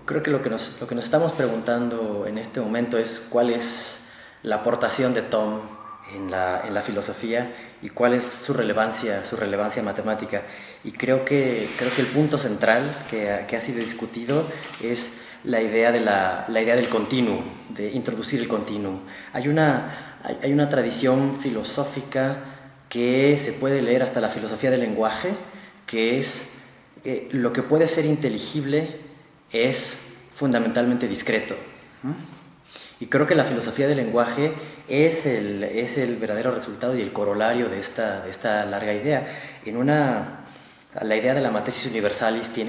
creo que lo que nos estamos preguntando en este momento es cuál es la aportación de Tom en la filosofía y cuál es su relevancia matemática. Y creo que el punto central que ha sido discutido es la idea del continuum, de introducir el continuum. Hay una tradición filosófica que se puede leer hasta la filosofía del lenguaje, que es lo que puede ser inteligible es fundamentalmente discreto. Y creo que la filosofía del lenguaje es el verdadero resultado y el corolario de esta larga idea. La idea de la matesis universalis la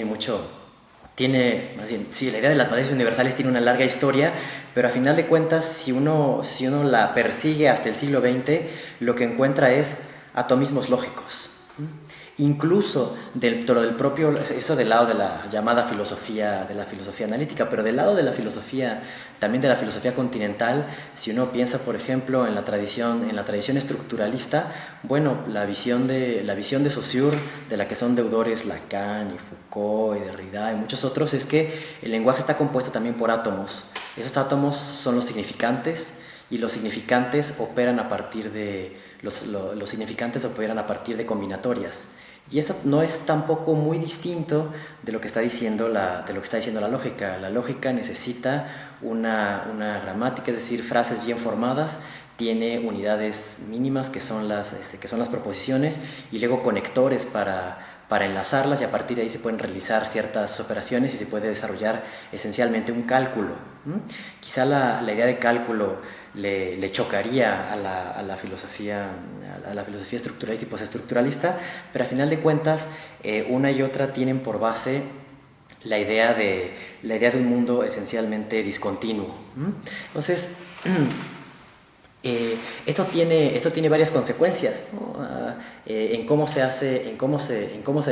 idea de las matesis universales tiene una larga historia, pero a final de cuentas, si uno la persigue hasta el siglo XX, lo que encuentra es atomismos lógicos. Incluso dentro del propio, eso del lado de la llamada filosofía, de la filosofía analítica, pero del lado de la filosofía, también de la filosofía continental, si uno piensa, por ejemplo, en la tradición estructuralista, bueno, la visión de Saussure, de la que son deudores Lacan y Foucault y Derrida y muchos otros, es que el lenguaje está compuesto también por átomos. Esos átomos son los significantes, y los significantes operan a partir de los significantes operan a partir de combinatorias. Y eso no es tampoco muy distinto de lo que está diciendo la lógica. La lógica necesita una gramática, es decir, frases bien formadas, tiene unidades mínimas que son las proposiciones y luego conectores para enlazarlas, y a partir de ahí se pueden realizar ciertas operaciones y se puede desarrollar esencialmente un cálculo. Quizá la idea de cálculo le chocaría a la filosofía estructuralista y postestructuralista, pero a final de cuentas una y otra tienen por base la idea de un mundo esencialmente discontinuo. Entonces esto tiene varias consecuencias, ¿no? En cómo se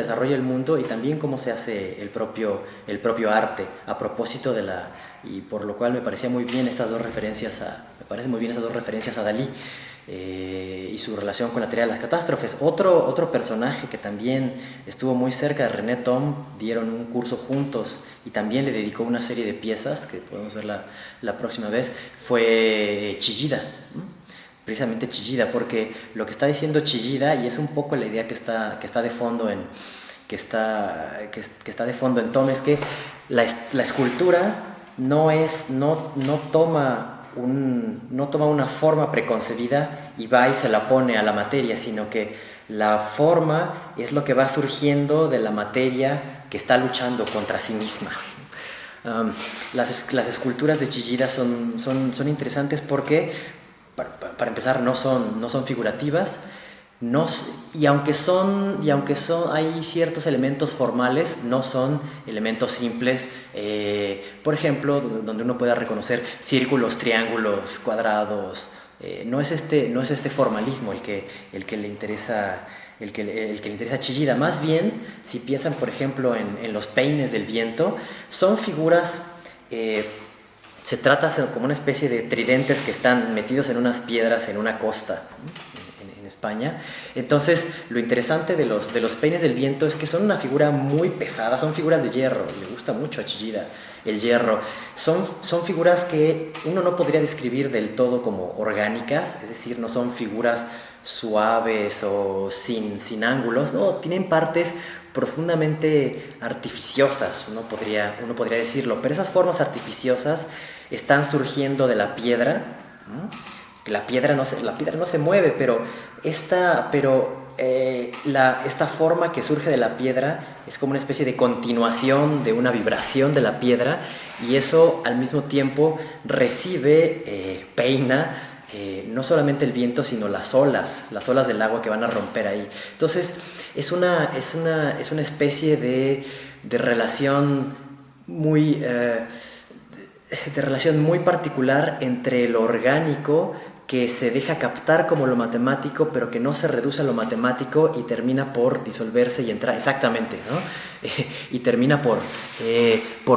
desarrolla el mundo y también cómo se hace el propio arte, a propósito y por lo cual me parecen muy bien estas dos referencias a Dalí y su relación con la teoría de las catástrofes. Otro personaje que también estuvo muy cerca de René Thom, dieron un curso juntos y también le dedicó una serie de piezas que podemos ver la próxima vez, fue Chillida. Precisamente Chillida, porque lo que está diciendo Chillida, y es un poco la idea que está de fondo en Thom, es que la escultura no toma una forma preconcebida y va y se la pone a la materia, sino que la forma es lo que va surgiendo de la materia que está luchando contra sí misma. Las esculturas de Chillida son interesantes porque, para empezar, no son figurativas. Y aunque hay ciertos elementos formales, no son elementos simples, por ejemplo, donde uno pueda reconocer círculos, triángulos, cuadrados. No es este formalismo el que le interesa a Chillida. Más bien, si piensan, por ejemplo, en los peines del viento, son figuras, se trata como una especie de tridentes que están metidos en unas piedras en una costa, en España. Entonces, lo interesante de los peines del viento es que son una figura muy pesada, son figuras de hierro, le gusta mucho a Chillida el hierro. Son figuras que uno no podría describir del todo como orgánicas, es decir, no son figuras suaves o sin ángulos, no, tienen partes profundamente artificiosas, uno podría decirlo, pero esas formas artificiosas están surgiendo de la piedra, ¿no? La piedra no se mueve, pero esta forma que surge de la piedra es como una especie de continuación de una vibración de la piedra, y eso al mismo tiempo peina no solamente el viento, sino las olas del agua que van a romper ahí. Entonces es una especie de relación muy particular entre lo orgánico, que se deja captar como lo matemático, pero que no se reduce a lo matemático y termina por disolverse y entrar exactamente, ¿no? y termina por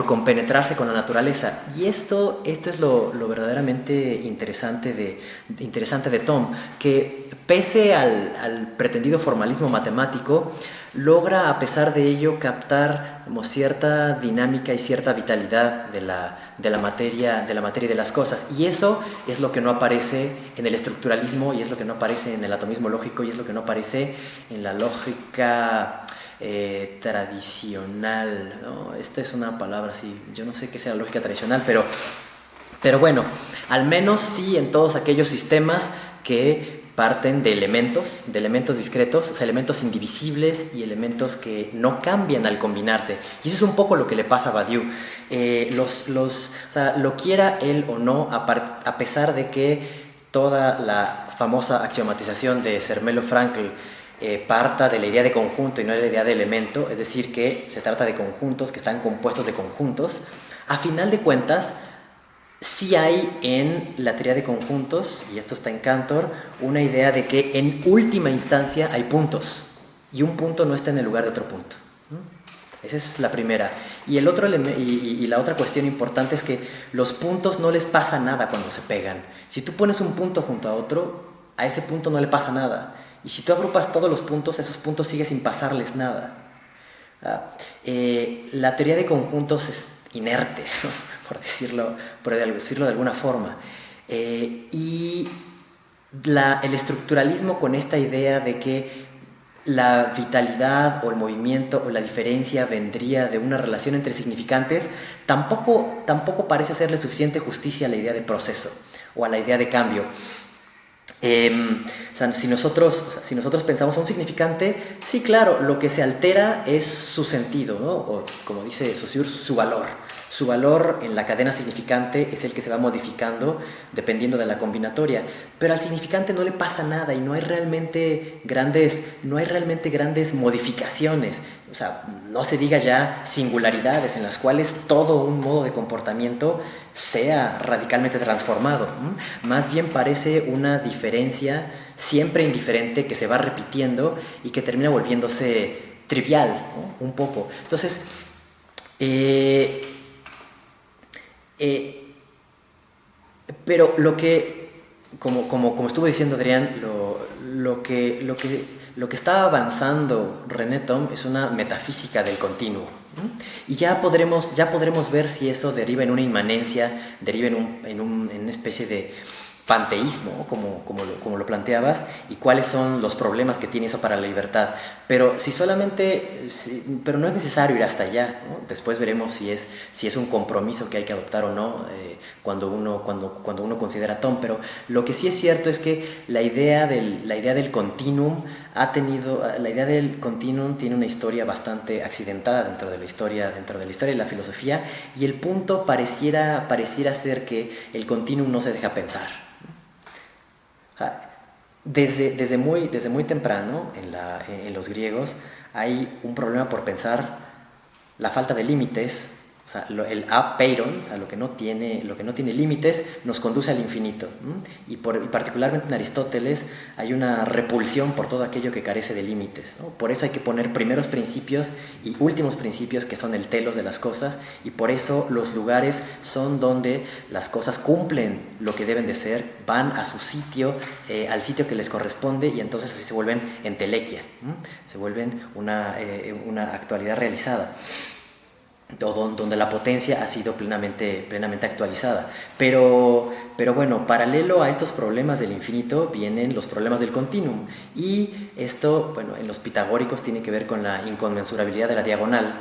compenetrarse con la naturaleza. Y esto es lo verdaderamente interesante de Tom, que pese al pretendido formalismo matemático, logra a pesar de ello captar como cierta dinámica y cierta vitalidad de la materia y de las cosas. Y eso es lo que no aparece en el estructuralismo, y es lo que no aparece en el atomismo lógico, y es lo que no aparece en la lógica tradicional, ¿no? Esta es una palabra así, yo no sé qué sea la lógica tradicional, pero bueno, al menos sí en todos aquellos sistemas que parten de elementos discretos, o sea, elementos indivisibles y elementos que no cambian al combinarse. Y eso es un poco lo que le pasa a Badiou. O sea, lo quiera él o no, a pesar de que toda la famosa axiomatización de Zermelo Fraenkel parta de la idea de conjunto y no de la idea de elemento, es decir, que se trata de conjuntos que están compuestos de conjuntos, a final de cuentas, sí hay en la teoría de conjuntos, y esto está en Cantor, una idea de que en última instancia hay puntos, y un punto no está en el lugar de otro punto. Esa es la primera. Y la otra cuestión importante es que los puntos no les pasa nada cuando se pegan. Si tú pones un punto junto a otro, a ese punto no le pasa nada. Y si tú agrupas todos los puntos, a esos puntos sigue sin pasarles nada. La teoría de conjuntos es inerte, por decirlo de alguna forma. Y el estructuralismo, con esta idea de que la vitalidad o el movimiento o la diferencia vendría de una relación entre significantes, tampoco parece hacerle suficiente justicia a la idea de proceso o a la idea de cambio. O sea, si nosotros pensamos a un significante, sí, claro, lo que se altera es su sentido, ¿no? O, como dice Saussure, su valor. Su valor en la cadena significante es el que se va modificando dependiendo de la combinatoria, pero al significante no le pasa nada y no hay realmente grandes modificaciones. O sea, no se diga ya singularidades en las cuales todo un modo de comportamiento sea radicalmente transformado. Más bien parece una diferencia siempre indiferente que se va repitiendo y que termina volviéndose trivial, ¿no? Un poco. Entonces, pero lo que, como estuvo diciendo Adrián, lo que está avanzando René Thom es una metafísica del continuo. Y ya podremos ver si eso deriva en una inmanencia, deriva en una especie de panteísmo, como lo planteabas, y cuáles son los problemas que tiene eso para la libertad. Pero pero no es necesario ir hasta allá, ¿no? Después veremos si es un compromiso que hay que adoptar o no cuando uno considera Thom. Pero lo que sí es cierto es que la idea del continuum tiene una historia bastante accidentada dentro de la historia de la filosofía, y el punto pareciera ser que el continuum no se deja pensar. Desde muy temprano en los griegos hay un problema por pensar la falta de límites. O sea, el apeiron, o sea, lo que no tiene límites, nos conduce al infinito. Y particularmente en Aristóteles hay una repulsión por todo aquello que carece de límites, ¿no? Por eso hay que poner primeros principios y últimos principios, que son el telos de las cosas, y por eso los lugares son donde las cosas cumplen lo que deben de ser, van a su sitio, al sitio que les corresponde, y entonces así se vuelven entelequia, se vuelven una actualidad realizada, donde la potencia ha sido plenamente actualizada. Pero bueno, paralelo a estos problemas del infinito vienen los problemas del continuum, y esto, bueno, en los pitagóricos tiene que ver con la inconmensurabilidad de la diagonal.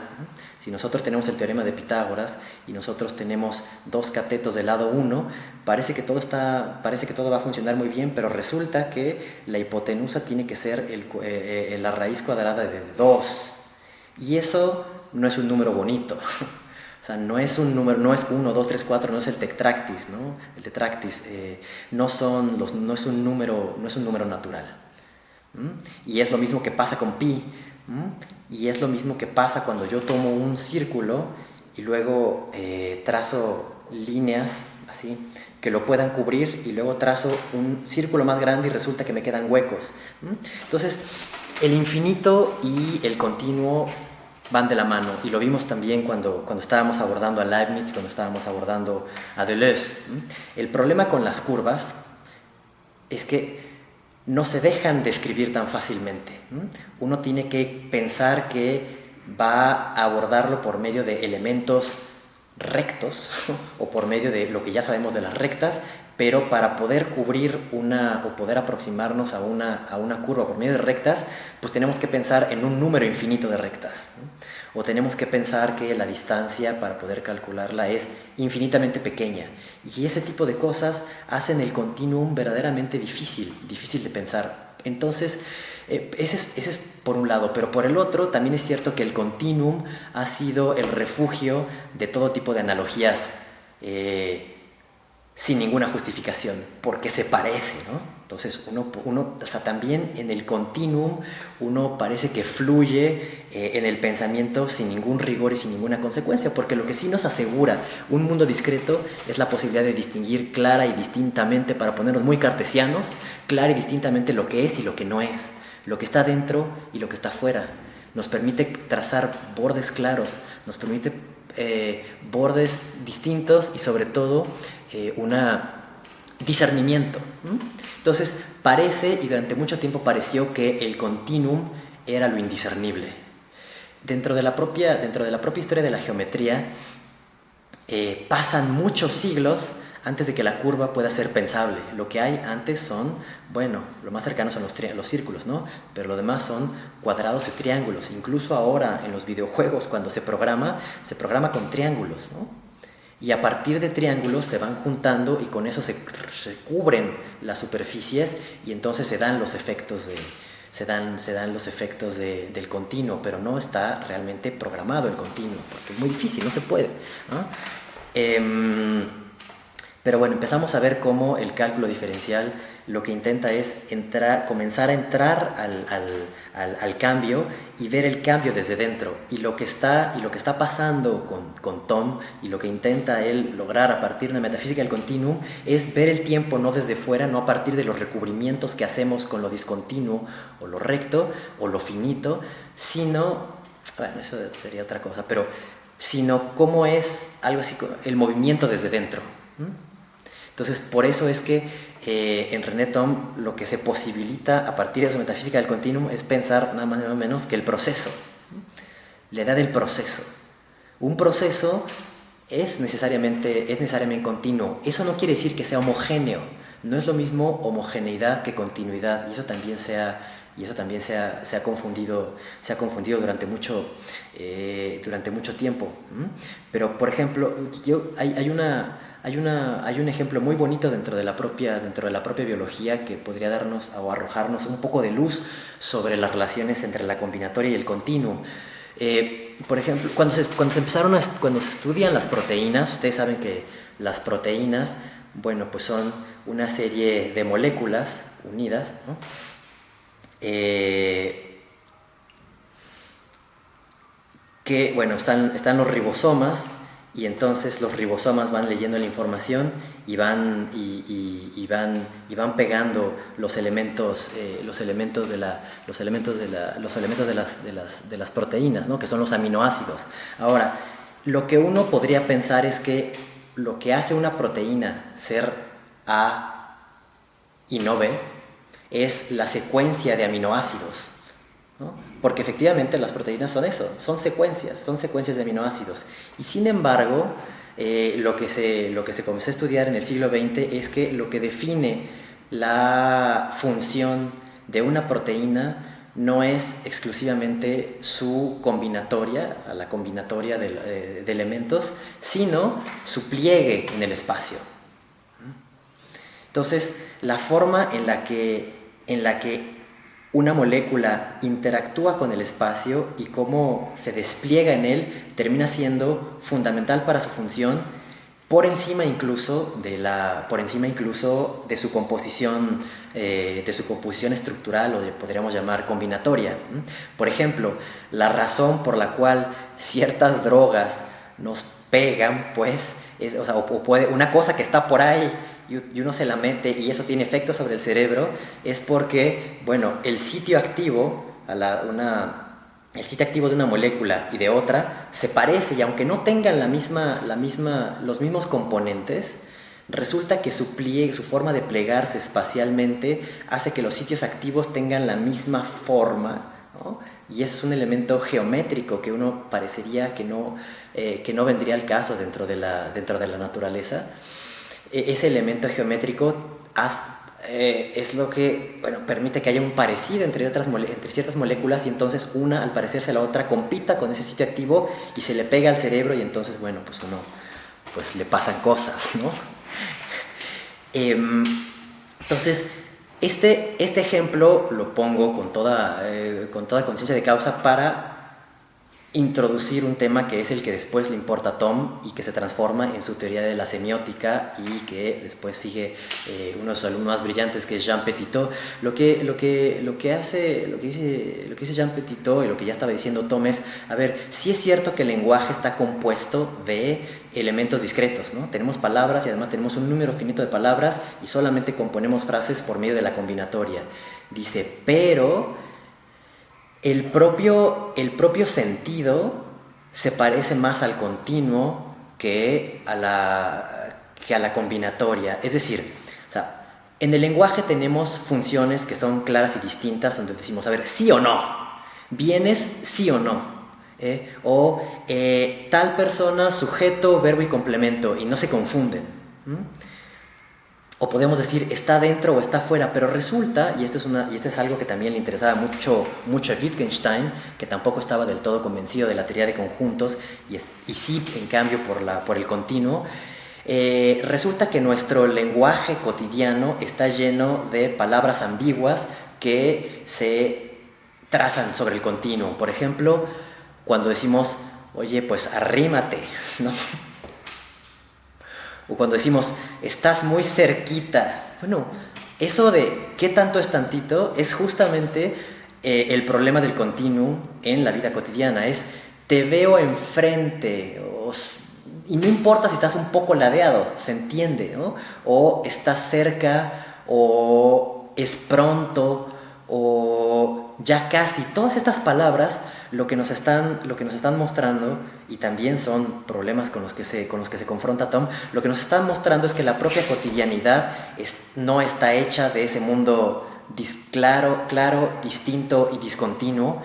Si nosotros tenemos el teorema de Pitágoras y nosotros tenemos dos catetos del lado 1, parece que todo va a funcionar muy bien, pero resulta que la hipotenusa tiene que ser la raíz cuadrada de 2, y eso no es un número bonito. O sea, no es un número, no es 1, 2, 3, 4, no es el tetractis, ¿no? El tetractis no es un número natural. Y es lo mismo que pasa con pi, y es lo mismo que pasa cuando yo tomo un círculo y luego trazo líneas así que lo puedan cubrir, y luego trazo un círculo más grande y resulta que me quedan huecos. Entonces, el infinito y el continuo van de la mano, y lo vimos también cuando estábamos abordando a Leibniz, cuando estábamos abordando a Deleuze. El problema con las curvas es que no se dejan describir tan fácilmente. Uno tiene que pensar que va a abordarlo por medio de elementos rectos o por medio de lo que ya sabemos de las rectas, pero para poder cubrir o poder aproximarnos a una curva por medio de rectas, pues tenemos que pensar en un número infinito de rectas, o tenemos que pensar que la distancia para poder calcularla es infinitamente pequeña, y ese tipo de cosas hacen el continuum verdaderamente difícil de pensar. Entonces, ese es por un lado, pero por el otro también es cierto que el continuum ha sido el refugio de todo tipo de analogías sin ninguna justificación, porque se parece, ¿no? Entonces o sea, también en el continuum uno parece que fluye en el pensamiento sin ningún rigor y sin ninguna consecuencia, porque lo que sí nos asegura un mundo discreto es la posibilidad de distinguir clara y distintamente, para ponernos muy cartesianos, clara y distintamente lo que es y lo que no es, lo que está dentro y lo que está fuera. Nos permite trazar bordes claros, nos permite bordes distintos y sobre todo un discernimiento. Entonces parece, y durante mucho tiempo pareció, que el continuum era lo indiscernible. Dentro de la propia historia de la geometría pasan muchos siglos antes de que la curva pueda ser pensable. Lo que hay antes son, bueno, lo más cercano son los círculos, ¿no? Pero lo demás son cuadrados y triángulos. Incluso ahora en los videojuegos, cuando se programa con triángulos, ¿no? Y a partir de triángulos se van juntando y con eso se cubren las superficies, y entonces se dan los efectos del continuo, pero no está realmente programado el continuo, porque es muy difícil, no se puede, ¿no? Pero bueno, empezamos a ver cómo el cálculo diferencial lo que intenta es comenzar a entrar al cambio y ver el cambio desde dentro. Y lo que está pasando con Tom, y lo que intenta él lograr a partir de una metafísica del continuum, es ver el tiempo no desde fuera, no a partir de los recubrimientos que hacemos con lo discontinuo o lo recto o lo finito, sino, bueno, eso sería otra cosa, pero sino cómo es algo así, el movimiento desde dentro. Entonces, por eso es que en René Thom lo que se posibilita a partir de su metafísica del continuum es pensar nada más y nada menos que el proceso, la edad del proceso. Un proceso es necesariamente continuo. Eso no quiere decir que sea homogéneo. No es lo mismo homogeneidad que continuidad, y eso también se ha confundido durante mucho tiempo. Pero, por ejemplo, hay un ejemplo muy bonito dentro de la propia biología que podría darnos o arrojarnos un poco de luz sobre las relaciones entre la combinatoria y el continuum. Por ejemplo, cuando se estudian las proteínas, ustedes saben que las proteínas, bueno, pues son una serie de moléculas unidas, ¿no? Que, bueno, están los ribosomas, y entonces los ribosomas van leyendo la información y van pegando los elementos de las proteínas, ¿no? Que son los aminoácidos. Ahora, lo que uno podría pensar es que lo que hace una proteína ser A y no B es la secuencia de aminoácidos, ¿no? Porque efectivamente las proteínas son eso, son secuencias de aminoácidos. Y sin embargo, lo que se comenzó a estudiar en el siglo XX es que lo que define la función de una proteína no es exclusivamente su combinatoria, la combinatoria de elementos, sino su pliegue en el espacio. Entonces, la forma en la que una molécula interactúa con el espacio y cómo se despliega en él termina siendo fundamental para su función, por encima incluso de su composición estructural, o podríamos llamar combinatoria. Por ejemplo, la razón por la cual ciertas drogas nos pegan, pues, una cosa que está por ahí y uno se la mete y eso tiene efecto sobre el cerebro, es porque, bueno, el sitio activo el sitio activo de una molécula y de otra se parece, y aunque no tengan los mismos componentes, resulta que su forma de plegarse espacialmente hace que los sitios activos tengan la misma forma, ¿no? Y eso es un elemento geométrico que uno parecería que no vendría al caso dentro de la naturaleza. Ese elemento geométrico es lo que permite que haya un parecido entre ciertas moléculas, y entonces una, al parecerse a la otra, compita con ese sitio activo y se le pega al cerebro, y entonces pues le pasan cosas, ¿no? Entonces este ejemplo lo pongo con toda conciencia de causa para introducir un tema que es el que después le importa a Tom y que se transforma en su teoría de la semiótica, y que después sigue uno de sus alumnos más brillantes, que es Jean Petitot. Lo que dice Jean Petitot, y lo que ya estaba diciendo Tom, es, a ver, sí es cierto que el lenguaje está compuesto de elementos discretos, ¿no? Tenemos palabras y además tenemos un número finito de palabras y solamente componemos frases por medio de la combinatoria. Dice, pero el propio sentido se parece más al continuo que a la combinatoria. Es decir, o sea, en el lenguaje tenemos funciones que son claras y distintas, donde decimos, a ver, sí o no, vienes sí o no, tal persona, sujeto, verbo y complemento, y no se confunden. O podemos decir está dentro o está fuera, pero resulta, y esto es algo que también le interesaba mucho a Wittgenstein, que tampoco estaba del todo convencido de la teoría de conjuntos, y sí, en cambio, por el continuo. Resulta que nuestro lenguaje cotidiano está lleno de palabras ambiguas que se trazan sobre el continuo. Por ejemplo, cuando decimos, oye, pues arrímate, ¿no? O cuando decimos, estás muy cerquita. Bueno, eso de qué tanto es tantito es justamente el problema del continuum en la vida cotidiana. Es, te veo enfrente, y no importa si estás un poco ladeado, se entiende, ¿no? O estás cerca, o es pronto, o ya casi. Todas estas palabras lo que nos están mostrando, y también son problemas con los que se confronta Tom, lo que nos están mostrando es que la propia cotidianidad no está hecha de ese mundo claro, distinto y discontinuo,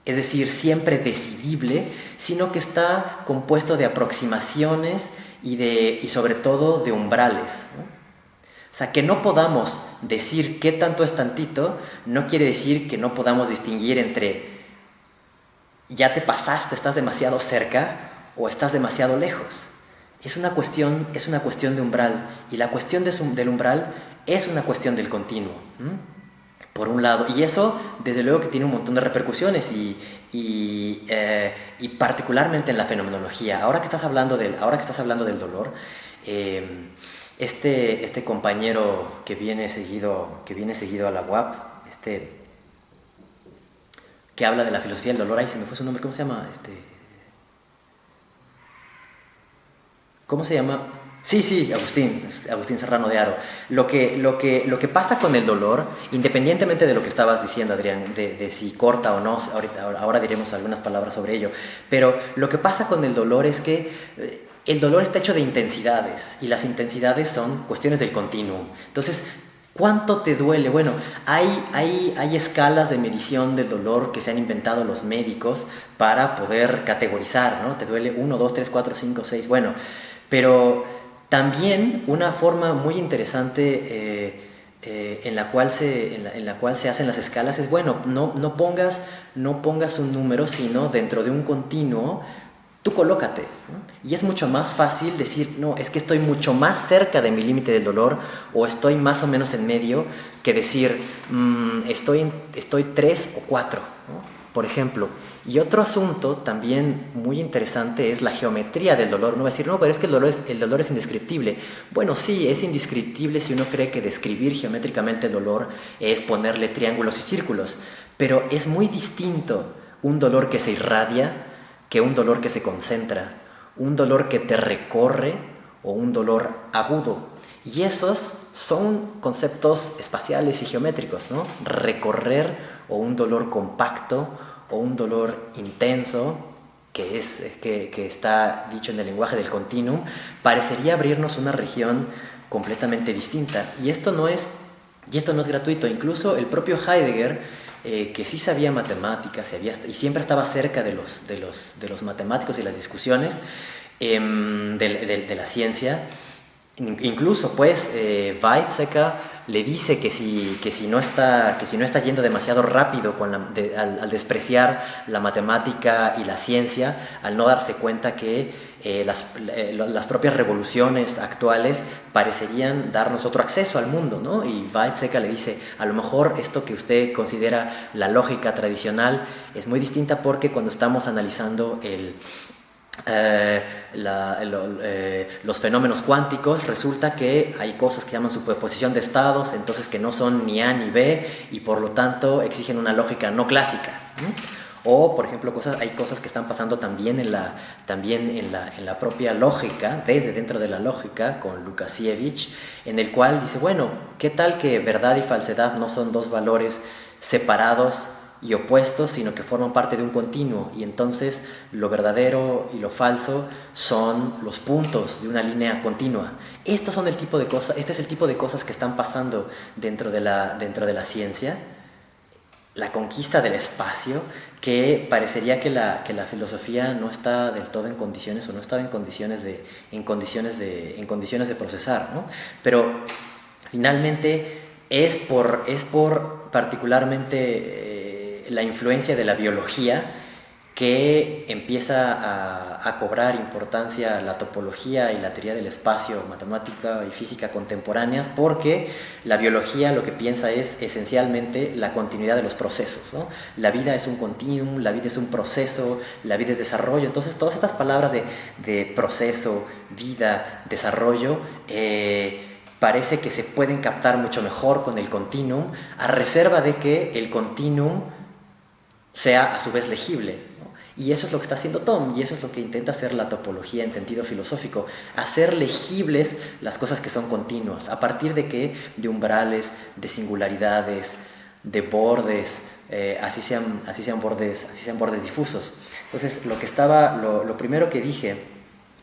es decir, siempre decidible, sino que está compuesto de aproximaciones y sobre todo de umbrales, ¿no? O sea, que no podamos decir qué tanto es tantito no quiere decir que no podamos distinguir entre ya te pasaste, estás demasiado cerca, o estás demasiado lejos. Es una cuestión de umbral, y la cuestión del umbral es una cuestión del continuo, por un lado, y eso desde luego que tiene un montón de repercusiones, y particularmente en la fenomenología. Ahora que estás hablando del dolor, este compañero que viene seguido a la UAP, que habla de la filosofía del dolor, ahí se me fue su nombre, ¿cómo se llama? ¿Cómo se llama? Sí, Agustín Serrano de Haro. Lo que pasa con el dolor, independientemente de lo que estabas diciendo, Adrián, de si corta o no, ahora diremos algunas palabras sobre ello, pero lo que pasa con el dolor es que el dolor está hecho de intensidades, y las intensidades son cuestiones del continuum. Entonces, ¿cuánto te duele? Bueno, hay escalas de medición del dolor que se han inventado los médicos para poder categorizar, ¿no? Te duele 1, 2, 3, 4, 5, 6, bueno. Pero también una forma muy interesante en la cual se hacen las escalas es, bueno, no pongas un número, sino dentro de un continuo, tú colócate, ¿no? Y es mucho más fácil decir, no, es que estoy mucho más cerca de mi límite del dolor, o estoy más o menos en medio, que decir, estoy 3 o 4, ¿no? Por ejemplo. Y otro asunto también muy interesante es la geometría del dolor. No va a decir, no, pero es que el dolor es indescriptible. Bueno, sí, es indescriptible si uno cree que describir geométricamente el dolor es ponerle triángulos y círculos, pero es muy distinto un dolor que se irradia que un dolor que se concentra, un dolor que te recorre o un dolor agudo. Y esos son conceptos espaciales y geométricos, ¿no? Recorrer o un dolor compacto, o un dolor intenso, que está dicho en el lenguaje del continuum, parecería abrirnos una región completamente distinta. Y esto no es gratuito. Incluso el propio Heidegger, que sí sabía matemáticas y siempre estaba cerca de los matemáticos y las discusiones de la ciencia, incluso pues Weizsäcker le dice que si no está yendo demasiado rápido al despreciar la matemática y la ciencia, al no darse cuenta que las propias revoluciones actuales parecerían darnos otro acceso al mundo, ¿no? Y Weizsäcker le dice, a lo mejor esto que usted considera la lógica tradicional es muy distinta, porque cuando estamos analizando los fenómenos cuánticos, resulta que hay cosas que llaman superposición de estados, entonces que no son ni A ni B, y por lo tanto exigen una lógica no clásica, ¿no? O, por ejemplo, hay cosas que están pasando también en la propia lógica, desde dentro de la lógica, con Lukasiewicz, en el cual dice, bueno, ¿qué tal que verdad y falsedad no son dos valores separados y opuestos, sino que forman parte de un continuo? Y entonces lo verdadero y lo falso son los puntos de una línea continua. Este es el tipo de cosas que están pasando dentro de la ciencia. La conquista del espacio, que parecería que la filosofía no está del todo en condiciones, o no estaba en condiciones de procesar, ¿no? Pero finalmente es por particularmente la influencia de la biología que empieza a cobrar importancia la topología y la teoría del espacio, matemática y física contemporáneas, porque la biología lo que piensa es esencialmente la continuidad de los procesos, ¿no? La vida es un continuum, la vida es un proceso, la vida es desarrollo. Entonces todas estas palabras de proceso, vida, desarrollo, parece que se pueden captar mucho mejor con el continuum, a reserva de que el continuum sea a su vez legible. Y eso es lo que está haciendo Tom, y eso es lo que intenta hacer la topología en sentido filosófico: hacer legibles las cosas que son continuas. ¿A partir de qué? De umbrales, de singularidades, de bordes, así sean bordes difusos. Entonces, lo primero que dije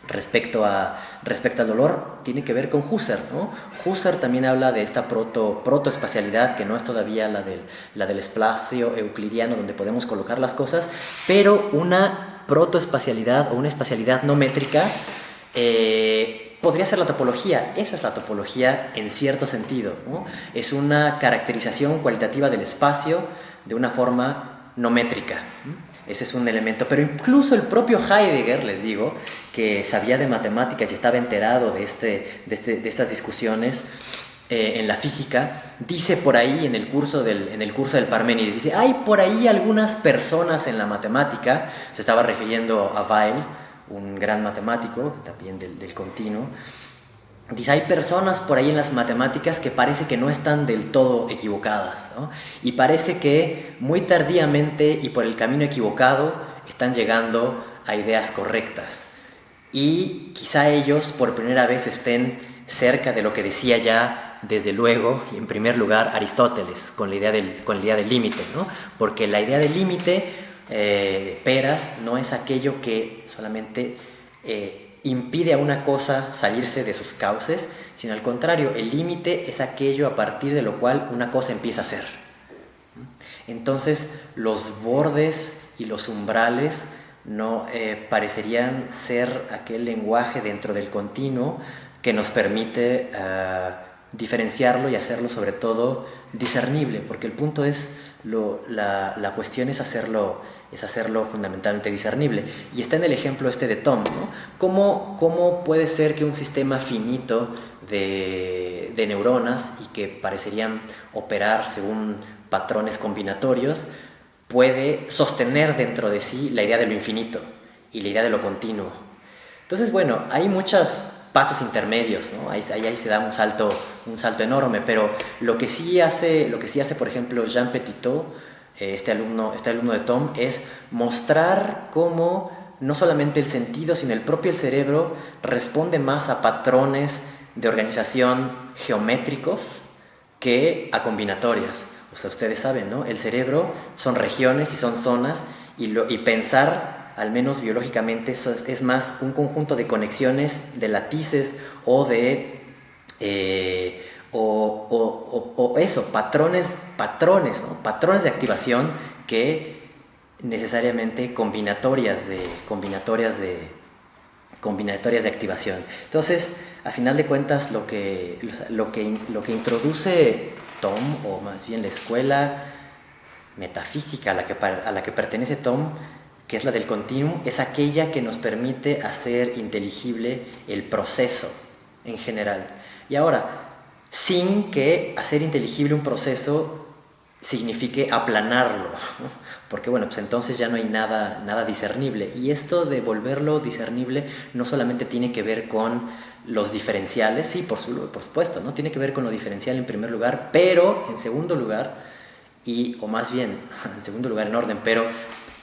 respecto al dolor tiene que ver con Husserl, ¿no? Husserl también habla de esta protoespacialidad, que no es todavía la del espacio euclidiano donde podemos colocar las cosas, pero una protoespacialidad o una espacialidad no métrica podría ser la topología. Eso es la topología en cierto sentido, ¿no? Es una caracterización cualitativa del espacio de una forma no métrica. Ese es un elemento. Pero incluso el propio Heidegger, les digo, que sabía de matemáticas y estaba enterado de estas discusiones en la física, dice por ahí en el curso del Parménides, dice, hay por ahí algunas personas en la matemática, se estaba refiriendo a Weil, un gran matemático, también del continuo. Dice, hay personas por ahí en las matemáticas que parece que no están del todo equivocadas, ¿no? Y parece que muy tardíamente y por el camino equivocado están llegando a ideas correctas. Y quizá ellos por primera vez estén cerca de lo que decía ya, desde luego, y en primer lugar, Aristóteles, con la idea del límite, ¿no? Porque la idea del límite de Peras no es aquello que solamente impide a una cosa salirse de sus cauces, sino al contrario, el límite es aquello a partir de lo cual una cosa empieza a ser. Entonces, los bordes y los umbrales no parecerían ser aquel lenguaje dentro del continuo que nos permite diferenciarlo y hacerlo sobre todo discernible, porque el punto es, la cuestión es hacerlo fundamentalmente discernible. Y está en el ejemplo de Tom, ¿no? ¿Cómo puede ser que un sistema finito de neuronas, y que parecerían operar según patrones combinatorios, puede sostener dentro de sí la idea de lo infinito y la idea de lo continuo? Entonces, bueno, hay muchos pasos intermedios, ¿no? Ahí se da un salto enorme, pero lo que sí hace, por ejemplo, Jean Petitot, este alumno de Tom, es mostrar cómo no solamente el sentido, sino el propio cerebro responde más a patrones de organización geométricos que a combinatorias. o sea, ustedes saben, ¿no? El cerebro son regiones y son zonas y pensar, al menos biológicamente, eso es más un conjunto de conexiones, de látices o de... patrones, ¿no? Patrones de activación que necesariamente combinatorias de activación. Entonces, a final de cuentas, lo que introduce Tom, o más bien la escuela metafísica a la que pertenece Tom, que es la del continuum, es aquella que nos permite hacer inteligible el proceso en general. Y ahora, sin que hacer inteligible un proceso signifique aplanarlo, ¿no? Porque bueno, pues entonces ya no hay nada discernible. Y esto de volverlo discernible no solamente tiene que ver con los diferenciales, sí, por supuesto, ¿no? Tiene que ver con lo diferencial en primer lugar, pero en segundo lugar, o más bien, en segundo lugar en orden, pero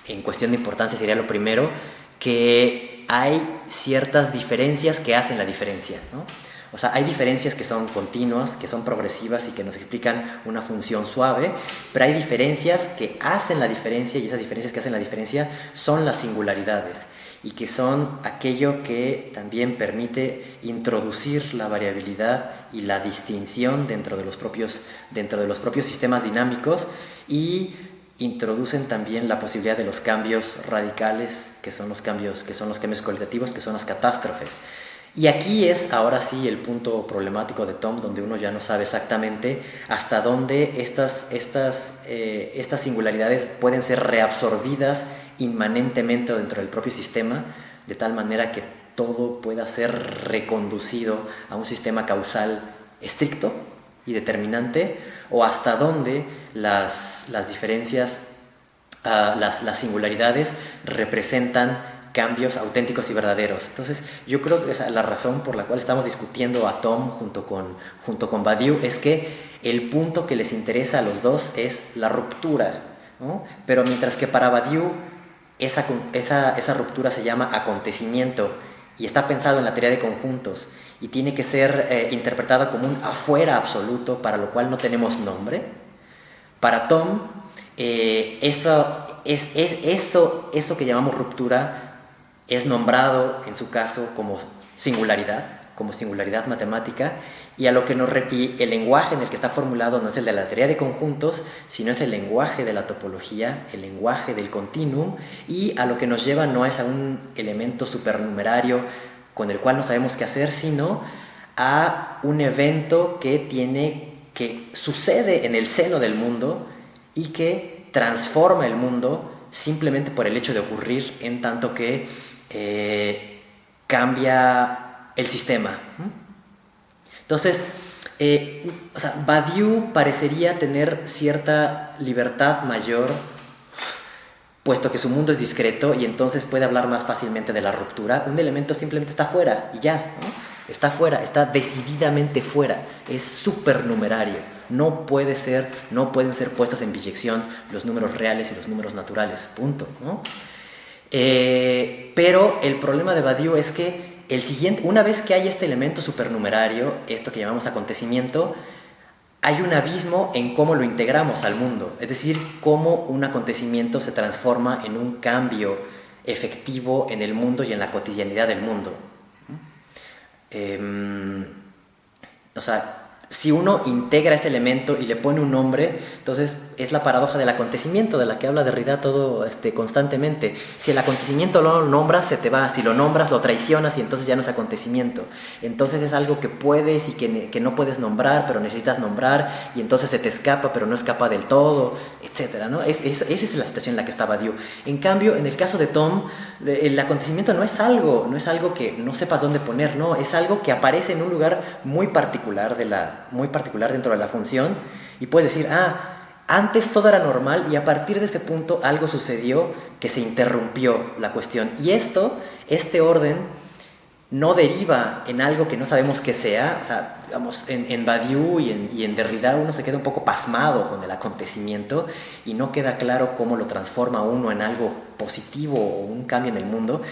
en cuestión de importancia sería lo primero, que hay ciertas diferencias que hacen la diferencia, ¿no? O sea, hay diferencias que son continuas, que son progresivas y que nos explican una función suave, pero hay diferencias que hacen la diferencia, y esas diferencias que hacen la diferencia son las singularidades, y que son aquello que también permite introducir la variabilidad y la distinción dentro de los propios sistemas dinámicos, y introducen también la posibilidad de los cambios radicales, que son los cambios cualitativos, que son las catástrofes. Y aquí es ahora sí el punto problemático de Tom, donde uno ya no sabe exactamente hasta dónde estas singularidades pueden ser reabsorbidas inmanentemente dentro del propio sistema, de tal manera que todo pueda ser reconducido a un sistema causal estricto y determinante, o hasta dónde las diferencias, las singularidades representan cambios auténticos y verdaderos. Entonces, yo creo que la razón por la cual estamos discutiendo a Tom junto con Badiou es que el punto que les interesa a los dos es la ruptura, ¿no? Pero mientras que para Badiou esa ruptura se llama acontecimiento y está pensado en la teoría de conjuntos y tiene que ser interpretado como un afuera absoluto, para lo cual no tenemos nombre, para Tom eso que llamamos ruptura es nombrado en su caso como singularidad matemática, y el lenguaje en el que está formulado no es el de la teoría de conjuntos, sino es el lenguaje de la topología, el lenguaje del continuum, y a lo que nos lleva no es a un elemento supernumerario con el cual no sabemos qué hacer, sino a un evento que sucede en el seno del mundo y que transforma el mundo simplemente por el hecho de ocurrir, en tanto que cambia el sistema. Entonces, Badiou parecería tener cierta libertad mayor, puesto que su mundo es discreto, y entonces puede hablar más fácilmente de la ruptura. Un elemento simplemente está fuera y ya, ¿no? Está fuera, está decididamente fuera, es supernumerario. No pueden ser puestos en biyección los números reales y los números naturales, punto, ¿no? Pero el problema de Badiou es que una vez que hay este elemento supernumerario, esto que llamamos acontecimiento, hay un abismo en cómo lo integramos al mundo, es decir, cómo un acontecimiento se transforma en un cambio efectivo en el mundo y en la cotidianidad del mundo. Si uno integra ese elemento y le pone un nombre, entonces es la paradoja del acontecimiento de la que habla Derrida constantemente. Si el acontecimiento lo nombras, se te va. Si lo nombras, lo traicionas y entonces ya no es acontecimiento. Entonces es algo que puedes y que no puedes nombrar, pero necesitas nombrar, y entonces se te escapa, pero no escapa del todo, etc., ¿no? Esa es la situación en la que está Badiou. En cambio, en el caso de Tom, el acontecimiento no es algo que no sepas dónde poner, no, es algo que aparece en un lugar muy particular dentro de la función, y puedes decir, antes todo era normal y a partir de este punto algo sucedió que se interrumpió la cuestión, y este orden no deriva en algo que no sabemos qué sea. O sea, digamos, en Badiou y en Derrida uno se queda un poco pasmado con el acontecimiento y no queda claro cómo lo transforma uno en algo positivo o un cambio en el mundo.